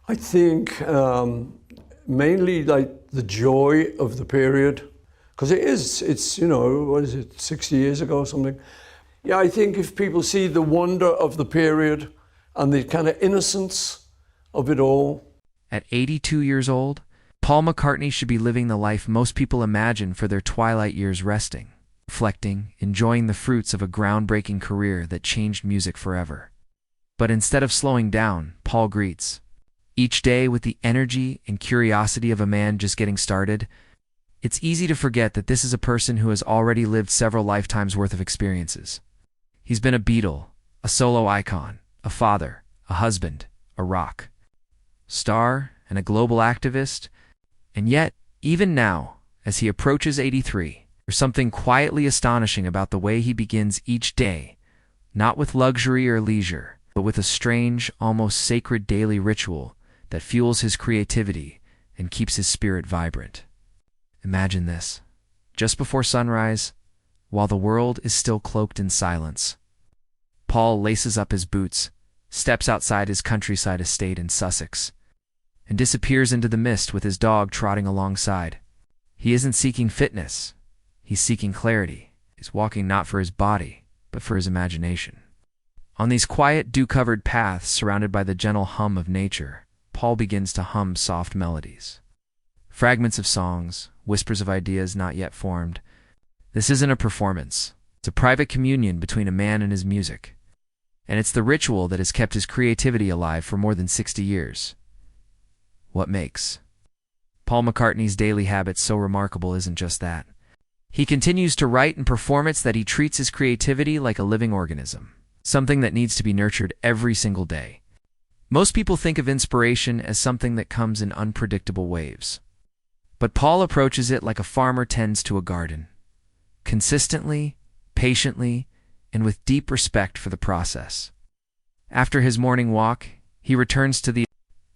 I think mainly like the joy of the period, because it's, what is it, 60 years ago or something? Yeah, I think if people see the wonder of the period and the kind of innocence of it all. At 82 years old, Paul McCartney should be living the life most people imagine for their twilight years, resting, reflecting, enjoying the fruits of a groundbreaking career that changed music forever. But instead of slowing down, Paul greets each day with the energy and curiosity of a man just getting started. It's easy to forget that this is a person who has already lived several lifetimes' worth of experiences. He's been a Beatle, a solo icon, a father, a husband, a rock star, and a global activist. And yet, even now, as he approaches 83, there's something quietly astonishing about the way he begins each day, not with luxury or leisure, but with a strange, almost sacred daily ritual that fuels his creativity and keeps his spirit vibrant. Imagine this. Just before sunrise, while the world is still cloaked in silence, Paul laces up his boots, steps outside his countryside estate in Sussex, and disappears into the mist with his dog trotting alongside. He isn't seeking fitness. He's seeking clarity. He's walking not for his body, but for his imagination. On these quiet, dew-covered paths surrounded by the gentle hum of nature, Paul begins to hum soft melodies. Fragments of songs, whispers of ideas not yet formed. This isn't a performance. It's a private communion between a man and his music. And it's the ritual that has kept his creativity alive for more than 60 years. What makes Paul McCartney's daily habits so remarkable isn't just that. He continues to write and perform it so that he treats his creativity like a living organism, something that needs to be nurtured every single day. Most people think of inspiration as something that comes in unpredictable waves. But Paul approaches it like a farmer tends to a garden, consistently, patiently, and with deep respect for the process. After his morning walk, he returns to the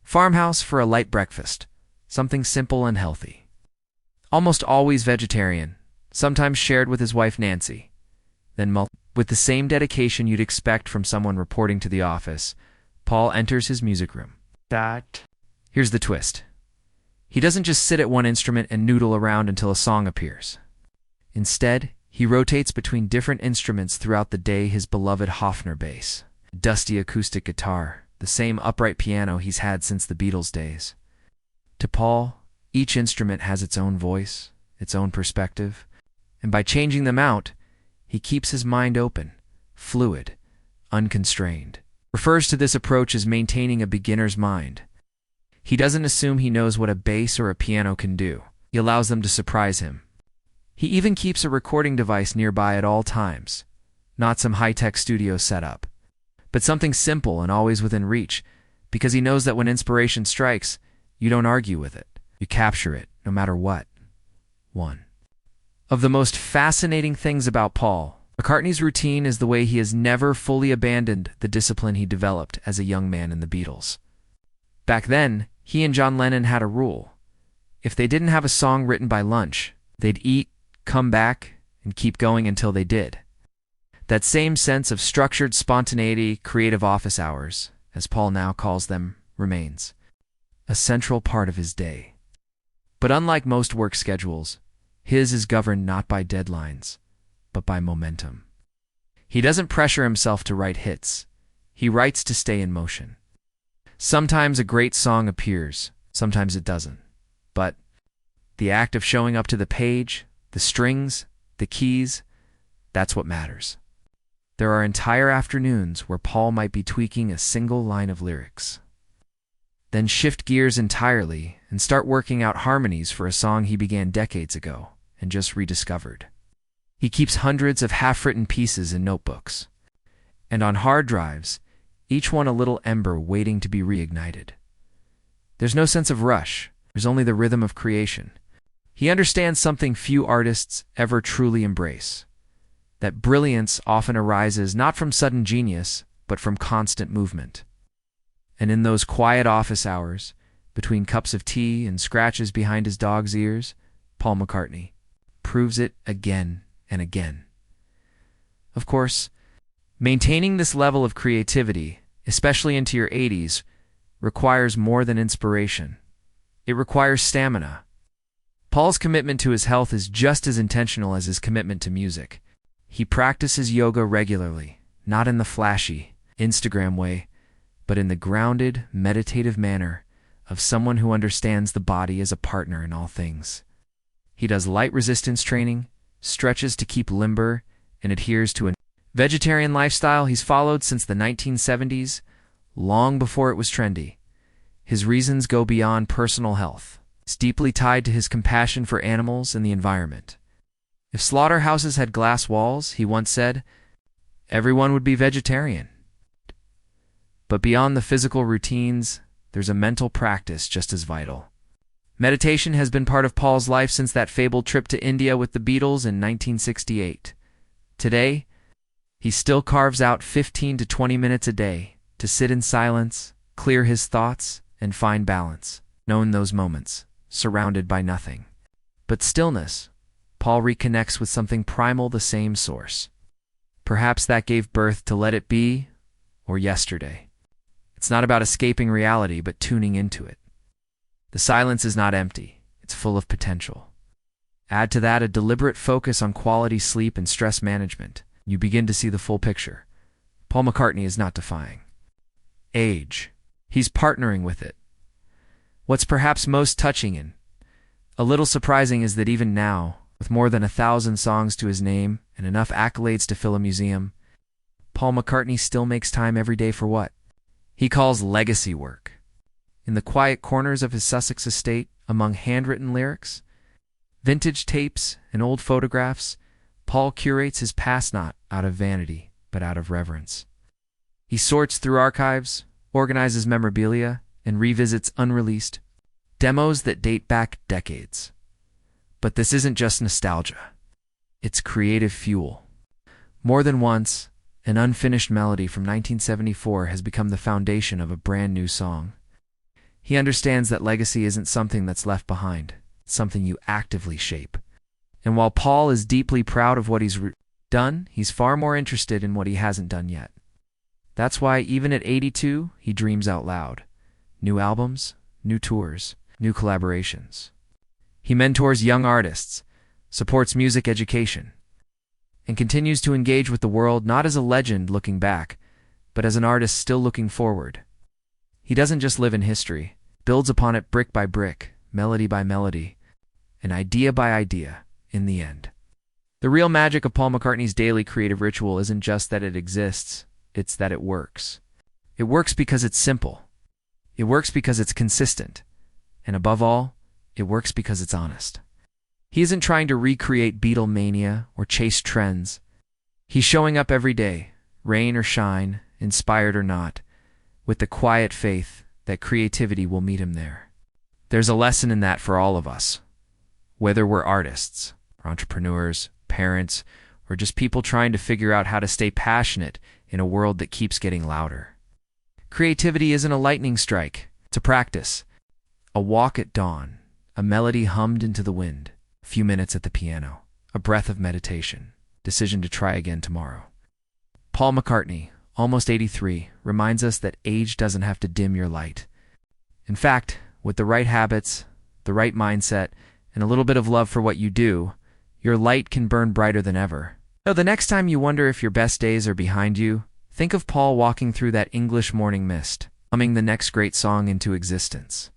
farmhouse for a light breakfast, something simple and healthy. Almost always vegetarian, sometimes shared with his wife Nancy. Then, with the same dedication you'd expect from someone reporting to the office, Paul enters his music room. Here's the twist. He doesn't just sit at one instrument and noodle around until a song appears. Instead, he rotates between different instruments throughout the day: his beloved Hofner bass, dusty acoustic guitar, the same upright piano he's had since the Beatles days. To Paul, each instrument has its own voice, its own perspective, and by changing them out, he keeps his mind open, fluid, unconstrained. Refers to this approach as maintaining a beginner's mind. He doesn't assume he knows what a bass or a piano can do. He allows them to surprise him. He even keeps a recording device nearby at all times, not some high-tech studio setup, but something simple and always within reach, because he knows that when inspiration strikes, you don't argue with it. You capture it, no matter what. 1. Of the most fascinating things about Paul McCartney's routine is the way he has never fully abandoned the discipline he developed as a young man in the Beatles. Back then, he and John Lennon had a rule. If they didn't have a song written by lunch, they'd eat, come back, and keep going until they did. That same sense of structured spontaneity, creative office hours, as Paul now calls them, remains a central part of his day. But unlike most work schedules, his is governed not by deadlines, but by momentum. He doesn't pressure himself to write hits. He writes to stay in motion. Sometimes a great song appears, sometimes it doesn't. But the act of showing up to the page, the strings, the keys, that's what matters. There are entire afternoons where Paul might be tweaking a single line of lyrics, then shift gears entirely and start working out harmonies for a song he began decades ago and just rediscovered. He keeps hundreds of half-written pieces in notebooks, and on hard drives, each one a little ember waiting to be reignited. There's no sense of rush. There's only the rhythm of creation. He understands something few artists ever truly embrace, that brilliance often arises not from sudden genius, but from constant movement. And in those quiet office hours, between cups of tea and scratches behind his dog's ears, Paul McCartney proves it again and again. Of course, maintaining this level of creativity, especially into your 80s, requires more than inspiration. It requires stamina. Paul's commitment to his health is just as intentional as his commitment to music. He practices yoga regularly, not in the flashy, Instagram way, but in the grounded, meditative manner of someone who understands the body as a partner in all things. He does light resistance training, stretches to keep limber, and adheres to a vegetarian lifestyle he's followed since the 1970s, long before it was trendy. His reasons go beyond personal health. It's deeply tied to his compassion for animals and the environment. If slaughterhouses had glass walls, he once said, everyone would be vegetarian. But beyond the physical routines, there's a mental practice just as vital. Meditation has been part of Paul's life since that fabled trip to India with the Beatles in 1968. Today, he still carves out 15 to 20 minutes a day to sit in silence, clear his thoughts, and find balance. Known those moments, surrounded by nothing but stillness, Paul reconnects with something primal, the same source. Perhaps that gave birth to Let It Be or Yesterday. It's not about escaping reality, but tuning into it. The silence is not empty, it's full of potential. Add to that a deliberate focus on quality sleep and stress management. You begin to see the full picture. Paul McCartney is not defying age. He's partnering with it. What's perhaps most touching and a little surprising is that even now, with more than 1,000 songs to his name and enough accolades to fill a museum, Paul McCartney still makes time every day for what he calls legacy work. In the quiet corners of his Sussex estate, among handwritten lyrics, vintage tapes, and old photographs, Paul curates his past not out of vanity, but out of reverence. He sorts through archives, organizes memorabilia, and revisits unreleased demos that date back decades. But this isn't just nostalgia. It's creative fuel. More than once, an unfinished melody from 1974 has become the foundation of a brand new song. He understands that legacy isn't something that's left behind. It's something you actively shape. And while Paul is deeply proud of what he's done, he's far more interested in what he hasn't done yet. That's why, even at 82, he dreams out loud. New albums, new tours, new collaborations. He mentors young artists, supports music education, and continues to engage with the world not as a legend looking back, but as an artist still looking forward. He doesn't just live in history, builds upon it brick by brick, melody by melody, and idea by idea, in the end. The real magic of Paul McCartney's daily creative ritual isn't just that it exists, it's that it works. It works because it's simple. It works because it's consistent. And above all, it works because it's honest. He isn't trying to recreate Beatlemania or chase trends. He's showing up every day, rain or shine, inspired or not, with the quiet faith that creativity will meet him there. There's a lesson in that for all of us, whether we're artists, entrepreneurs, parents, or just people trying to figure out how to stay passionate in a world that keeps getting louder. Creativity isn't a lightning strike, it's a practice. A walk at dawn, a melody hummed into the wind, a few minutes at the piano, a breath of meditation, decision to try again tomorrow. Paul McCartney, almost 83, reminds us that age doesn't have to dim your light. In fact, with the right habits, the right mindset, and a little bit of love for what you do, your light can burn brighter than ever. So the next time you wonder if your best days are behind you, think of Paul walking through that English morning mist, humming the next great song into existence.